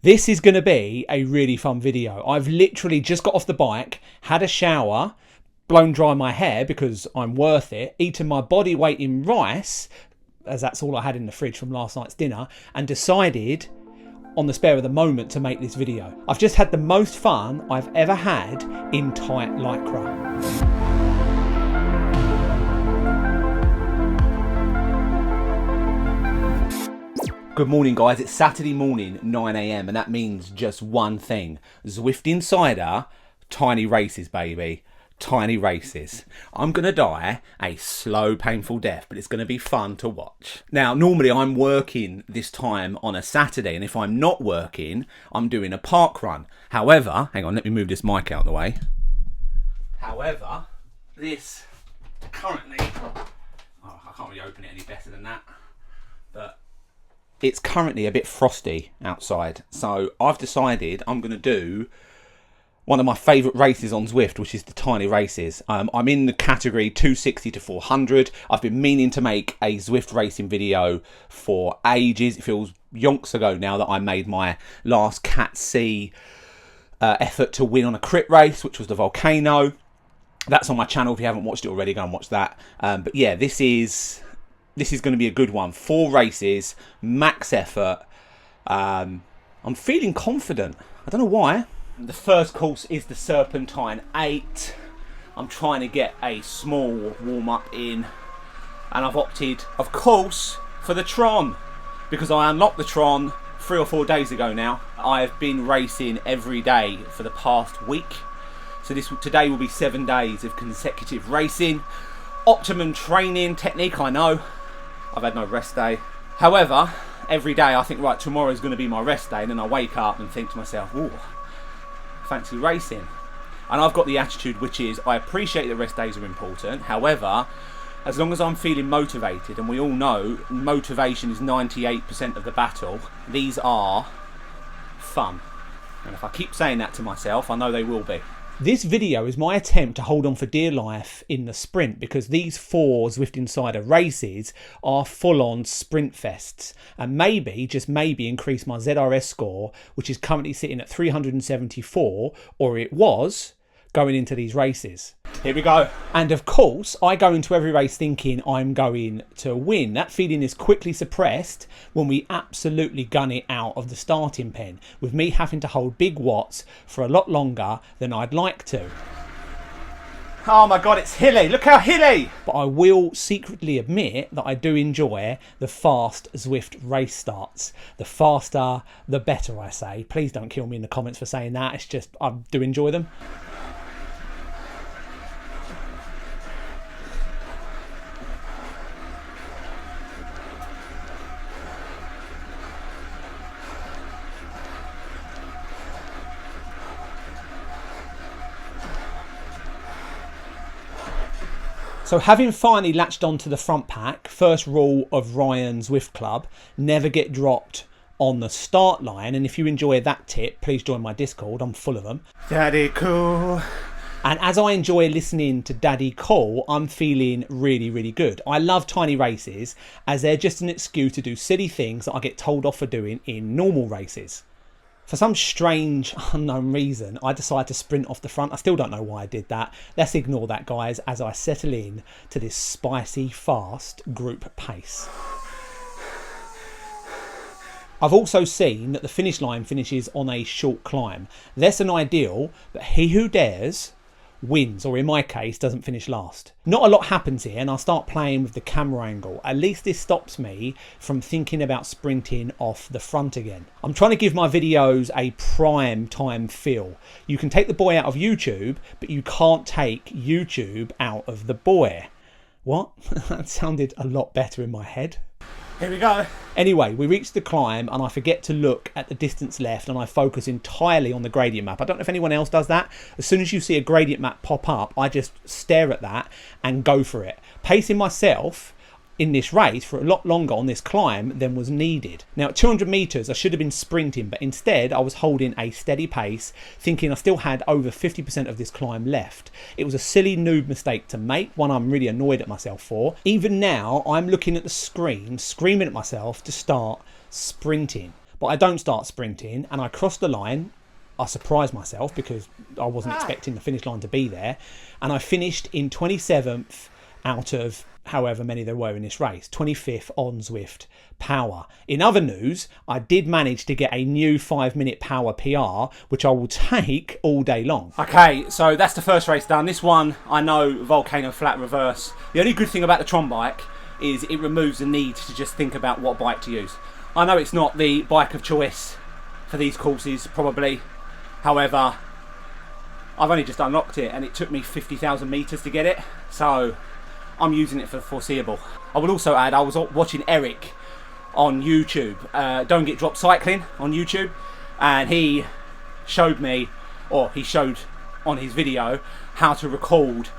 This is going to be a really fun video. I've literally just got off the bike, had a shower, blown dry my hair because I'm worth it, eaten my body weight in rice, as that's all I had in the fridge from last night's dinner, and decided on the spare of the moment to make this video. I've just had the most fun I've ever had in tight lycra. Good morning guys, it's Saturday morning, 9 AM, and that means just one thing. Zwift Insider, tiny races baby, tiny races. I'm gonna die a slow, painful death, but it's gonna be fun to watch. Now, normally I'm working this time on a Saturday, and if I'm not working, I'm doing a park run. However, hang on, let me move this mic out of the way. However, this currently, oh, I can't really open it any better than that, but it's currently a bit frosty outside, so I've decided I'm going to do one of my favourite races on Zwift, which is the tiny races. I'm in the category 260 to 400. I've been meaning to make a Zwift racing video for ages. It feels yonks ago now that I made my last Cat C effort to win on a crit race, which was the Volcano. That's on my channel. If you haven't watched it already, go and watch that. But yeah, this is going to be a good one. 4 races, max effort. I'm feeling confident. I don't know why. The first course is the Serpentine 8. I'm trying to get a small warm-up in. And I've opted, of course, for the Tron. Because I unlocked the Tron 3 or 4 days ago now. I've been racing every day for the past week. So today will be 7 days of consecutive racing. Optimum training technique, I know. I've had no rest day. However, every day I think, right, tomorrow's going to be my rest day, and then I wake up and think to myself, ooh, fancy racing. And I've got the attitude which is, I appreciate that rest days are important. However, as long as I'm feeling motivated, and we all know motivation is 98% of the battle, these are fun. And if I keep saying that to myself, I know they will be. This video is my attempt to hold on for dear life in the sprint, because these 4 Zwift Insider races are full-on sprint fests, and maybe, just maybe, increase my ZRS score, which is currently sitting at 374, or it was, going into these races. Here we go. And of course, I go into every race thinking I'm going to win. That feeling is quickly suppressed when we absolutely gun it out of the starting pen, with me having to hold big watts for a lot longer than I'd like to. Oh my God, it's hilly. Look how hilly. But I will secretly admit that I do enjoy the fast Zwift race starts. The faster, the better, I say. Please don't kill me in the comments for saying that. It's just, I do enjoy them. So having finally latched onto the front pack, first rule of Ryan's Zwift Club, never get dropped on the start line. And if you enjoy that tip, please join my Discord, I'm full of them. Daddy cool. And as I enjoy listening to Daddy Cool, I'm feeling really, really good. I love tiny races as they're just an excuse to do silly things that I get told off for doing in normal races. For some strange, unknown reason, I decided to sprint off the front. I still don't know why I did that. Let's ignore that, guys, as I settle in to this spicy, fast group pace. I've also seen that the finish line finishes on a short climb. Less than ideal, but he who dares wins, or in my case, doesn't finish last. Not a lot happens here, and I'll start playing with the camera angle. At least this stops me from thinking about sprinting off the front again. I'm trying to give my videos a prime time feel. You can take the boy out of YouTube, but you can't take YouTube out of the boy. What? That sounded a lot better in my head. Here we go. Anyway, we reach the climb and I forget to look at the distance left, and I focus entirely on the gradient map. I don't know if anyone else does that. As soon as you see a gradient map pop up, I just stare at that and go for it, pacing myself in this race for a lot longer on this climb than was needed. Now at 200 meters I should have been sprinting, but instead I was holding a steady pace, thinking I still had over 50% of this climb left. It was a silly noob mistake to make, one I'm really annoyed at myself for. Even now I'm looking at the screen, screaming at myself to start sprinting. but I don't start sprinting, and I cross the line. I surprised myself because I wasn't expecting the finish line to be there, and I finished in 27th out of however many there were in this race, 25th on Zwift power. In other news, I did manage to get a new 5-minute power PR, which I will take all day long. Okay, so that's the first race done. This one, I know, Volcano Flat Reverse. The only good thing about the Tron bike is it removes the need to just think about what bike to use. I know it's not the bike of choice for these courses, probably. However, I've only just unlocked it and it took me 50,000 metres to get it. So I'm using it for the foreseeable. I will also add, I was watching Eric on YouTube, Don't Get Dropped Cycling on YouTube, and he showed me, or he showed on his video, how to record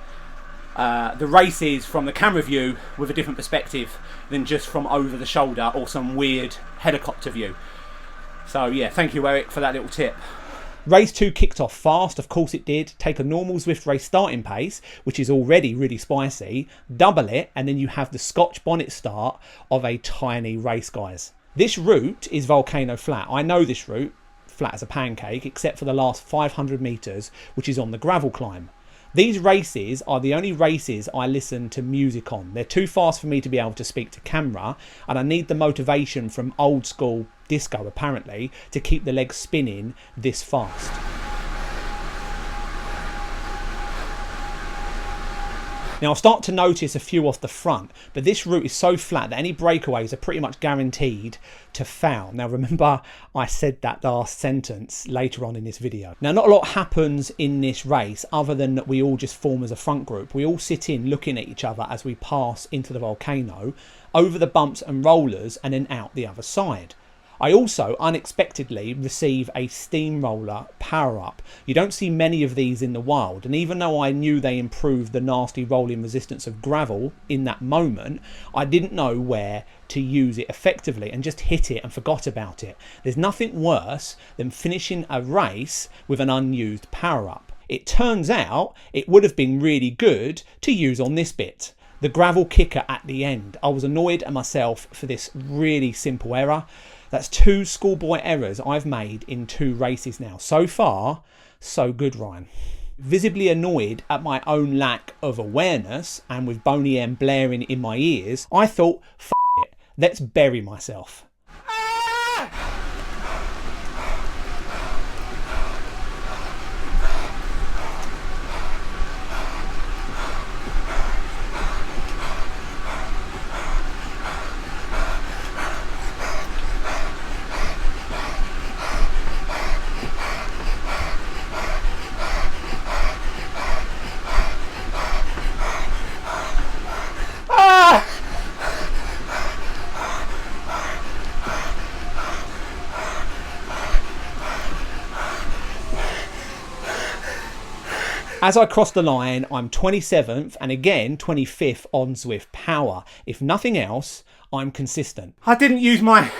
the races from the camera view with a different perspective than just from over the shoulder or some weird helicopter view. So yeah, thank you Eric for that little tip. Race 2 kicked off fast, of course it did. Take a normal Zwift race starting pace, which is already really spicy, double it, and then you have the Scotch bonnet start of a tiny race, guys. This route is Volcano Flat. I know this route, flat as a pancake, except for the last 500 metres, which is on the gravel climb. These races are the only races I listen to music on. They're too fast for me to be able to speak to camera, and I need the motivation from old school disco, apparently, to keep the legs spinning this fast. Now I'll start to notice a few off the front, but this route is so flat that any breakaways are pretty much guaranteed to foul. Now remember, I said that last sentence later on in this video. Now not a lot happens in this race other than that we all just form as a front group. We all sit in looking at each other as we pass into the volcano, over the bumps and rollers, and then out the other side. I also unexpectedly receive a steamroller power-up. You don't see many of these in the wild, and even though I knew they improved the nasty rolling resistance of gravel in that moment, I didn't know where to use it effectively and just hit it and forgot about it. There's nothing worse than finishing a race with an unused power-up. It turns out it would have been really good to use on this bit, the gravel kicker at the end. I was annoyed at myself for this really simple error. That's 2 schoolboy errors I've made in 2 races now. So far, so good, Ryan. Visibly annoyed at my own lack of awareness, and with Boney M blaring in my ears, I thought, F it, let's bury myself. As I cross the line, I'm 27th and again 25th on Zwift power. If nothing else, I'm consistent. I didn't use my...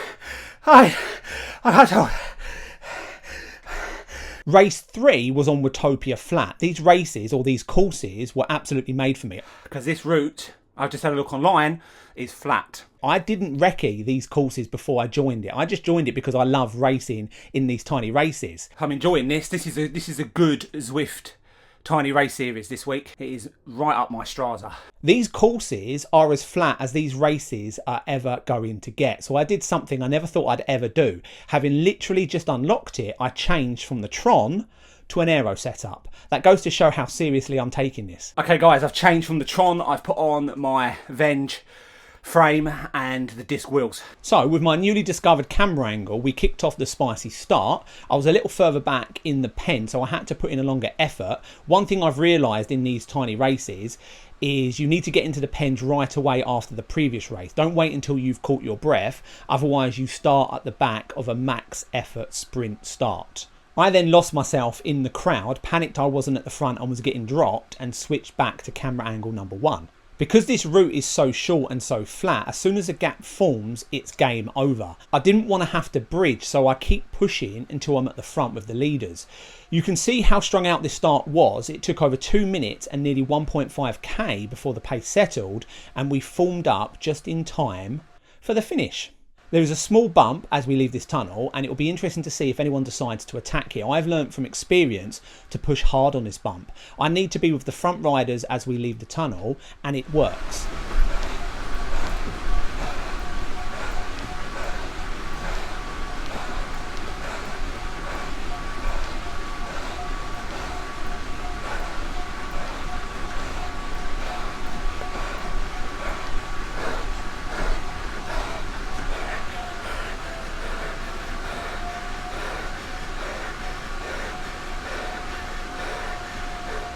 Race 3 was on Watopia Flat. These races, or these courses, were absolutely made for me. Because this route, I've just had a look online, is flat. I didn't recce these courses before I joined it. I just joined it because I love racing in these tiny races. I'm enjoying this. This is a good Zwift tiny race series this week. It is right up my Strava. These courses are as flat as these races are ever going to get. So I did something I never thought I'd ever do. Having literally just unlocked it, I changed from the Tron to an aero setup. That goes to show how seriously I'm taking this. Okay guys, I've changed from the Tron. I've put on my Venge frame and the disc wheels. So with my newly discovered camera angle, we kicked off the spicy start. I was a little further back in the pen, so I had to put in a longer effort. One thing I've realised in these tiny races is you need to get into the pens right away after the previous race. Don't wait until you've caught your breath, otherwise you start at the back of a max effort sprint start. I then lost myself in the crowd, panicked I wasn't at the front and was getting dropped, and switched back to camera angle number 1. Because this route is so short and so flat, as soon as a gap forms, it's game over. I didn't want to have to bridge, so I keep pushing until I'm at the front with the leaders. You can see how strung out this start was. It took over 2 minutes and nearly 1.5k before the pace settled, and we formed up just in time for the finish. There is a small bump as we leave this tunnel, and it will be interesting to see if anyone decides to attack here. I've learnt from experience to push hard on this bump. I need to be with the front riders as we leave the tunnel, and it works.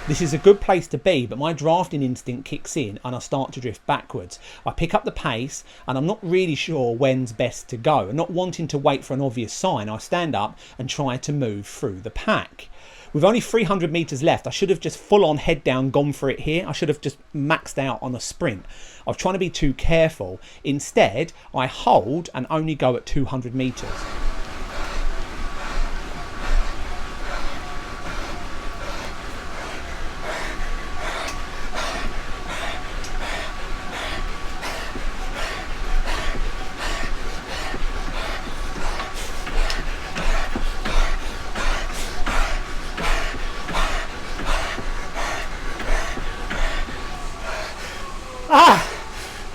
This is a good place to be, but my drafting instinct kicks in and I start to drift backwards. I pick up the pace and I'm not really sure when's best to go. And not wanting to wait for an obvious sign, I stand up and try to move through the pack. With only 300 metres left, I should have just full on head down gone for it here. I should have just maxed out on a sprint. I was trying to be too careful. Instead, I hold and only go at 200 metres.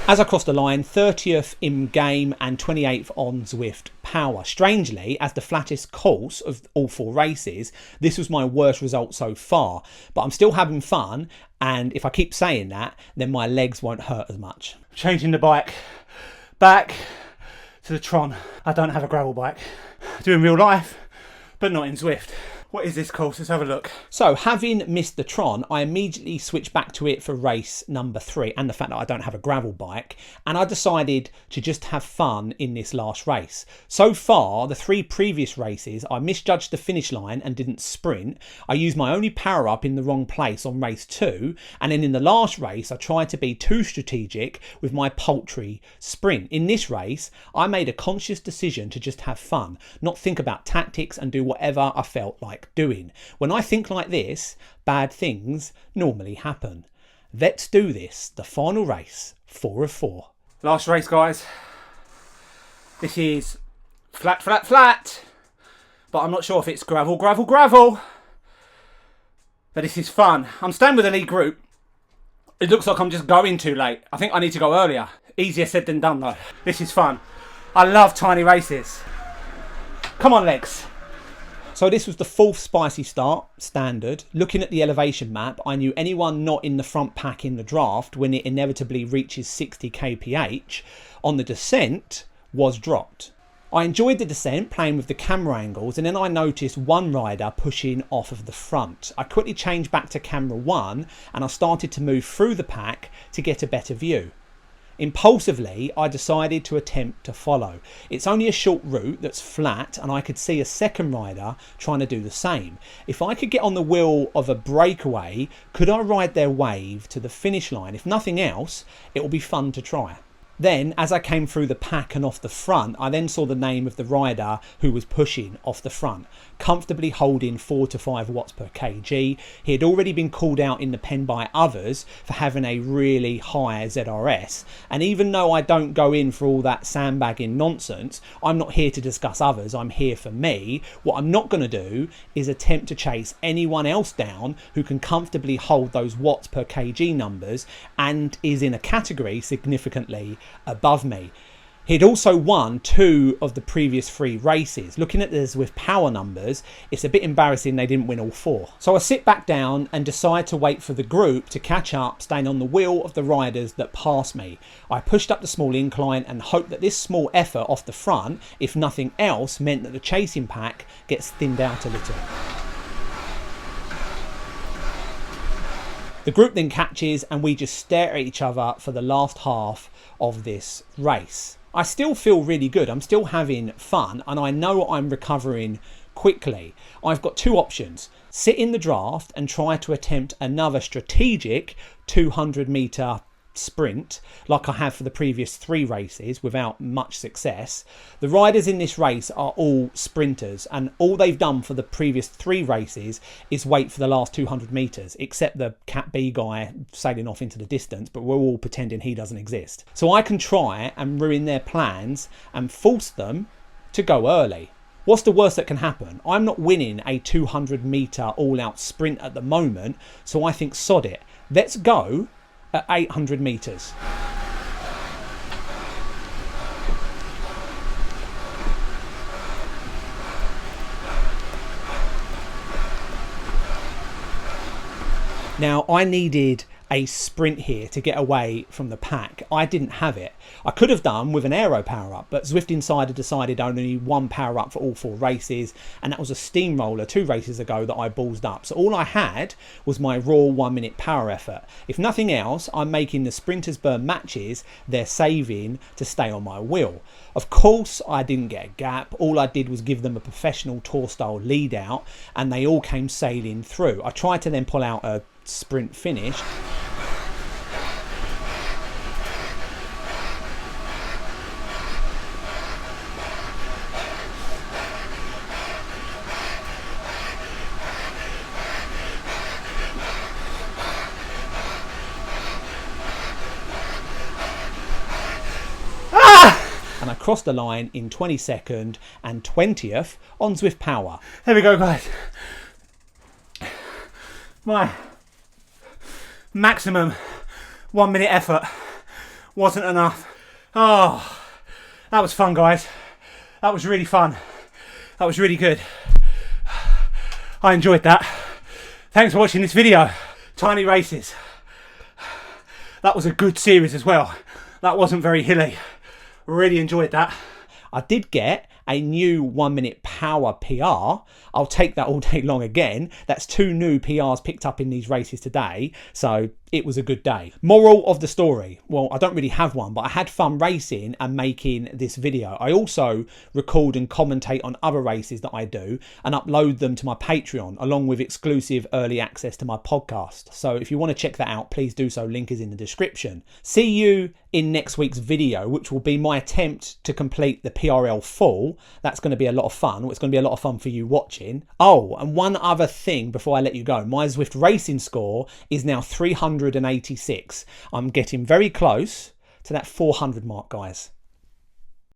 As I cross the line, 30th in game and 28th on Zwift power. Strangely, as the flattest course of all 4 races, this was my worst result so far. But I'm still having fun, and if I keep saying that, then my legs won't hurt as much. Changing the bike back to the Tron. I don't have a gravel bike. Do in real life, but not in Zwift. What is this course? Let's have a look. So, having missed the Tron, I immediately switched back to it for race number 3, and the fact that I don't have a gravel bike, and I decided to just have fun in this last race. So far, the 3 previous races, I misjudged the finish line and didn't sprint. I used my only power up in the wrong place on race 2, and then in the last race, I tried to be too strategic with my paltry sprint. In this race, I made a conscious decision to just have fun, not think about tactics and do whatever I felt like doing. When I think like this, bad things normally happen. Let's do this. The final race, 4 of 4. Last race, guys. This is flat, flat, flat. But I'm not sure if it's gravel, gravel, gravel. But this is fun. I'm staying with the lead group. It looks like I'm just going too late. I think I need to go earlier. Easier said than done, though. This is fun. I love tiny races. Come on, legs. So this was the 4th spicy start, standard. Looking at the elevation map, I knew anyone not in the front pack in the draft, when it inevitably reaches 60 kph, on the descent was dropped. I enjoyed the descent, playing with the camera angles, and then I noticed one rider pushing off of the front. I quickly changed back to camera 1, and I started to move through the pack to get a better view. Impulsively, I decided to attempt to follow. It's only a short route that's flat, and I could see a second rider trying to do the same. If I could get on the wheel of a breakaway, could I ride their wave to the finish line? If nothing else, it will be fun to try. Then, as I came through the pack and off the front, I then saw the name of the rider who was pushing off the front, comfortably holding 4 to 5 watts per kg. He had already been called out in the pen by others for having a really high ZRS, and even though I don't go in for all that sandbagging nonsense, I'm not here to discuss others, I'm here for me. What I'm not going to do is attempt to chase anyone else down who can comfortably hold those watts per kg numbers and is in a category significantly above me. He'd also won 2 of the previous 3 races. Looking at the Zwift power numbers, it's a bit embarrassing they didn't win all 4. So I sit back down and decide to wait for the group to catch up, staying on the wheel of the riders that passed me. I pushed up the small incline and hoped that this small effort off the front, if nothing else, meant that the chasing pack gets thinned out a little. The group then catches and we just stare at each other for the last half of this race. I still feel really good. I'm still having fun and I know I'm recovering quickly. I've got 2 options. Sit in the draft and try to attempt another strategic 200 metre sprint like I have for the previous 3 races without much success. The riders in this race are all sprinters, and all they've done for the previous 3 races is wait for the last 200 metres, except the Cat B guy sailing off into the distance, but we're all pretending he doesn't exist. So I can try and ruin their plans and force them to go early. What's the worst that can happen? I'm not winning a 200 metre all-out sprint at the moment, so I think sod it. Let's go at 800 metres. Now, I needed a sprint here to get away from the pack. I didn't have it. I could have done with an aero power up, but Zwift Insider decided only 1 power up for all 4 races, and that was a steamroller 2 races ago that I ballsed up. So all I had was my raw 1 minute power effort. If nothing else, I'm making the sprinters burn matches they're saving to stay on my wheel. Of course, I didn't get a gap. All I did was give them a professional tour style lead out, and they all came sailing through. I tried to then pull out a sprint finish. And I crossed the line in 22nd and 20th on Zwift Power. There we go, guys. My maximum 1 minute effort wasn't enough. Oh, that was fun, guys. That was really fun. That was really good. I enjoyed that. Thanks for watching this video. Tiny races. That was a good series as well. That wasn't very hilly. Really enjoyed that. I did get a new 1 minute power PR. I'll take that all day long again. That's 2 new PRs picked up in these races today. So it was a good day. Moral of the story. Well, I don't really have one, but I had fun racing and making this video. I also record and commentate on other races that I do and upload them to my Patreon, along with exclusive early access to my podcast. So if you want to check that out, please do so. Link is in the description. See you in next week's video, which will be my attempt to complete the PRL full. That's going to be a lot of fun. It's going to be a lot of fun for you watching. Oh, and one other thing before I let you go. My Zwift racing score is now 386. I'm getting very close to that 400 mark, guys.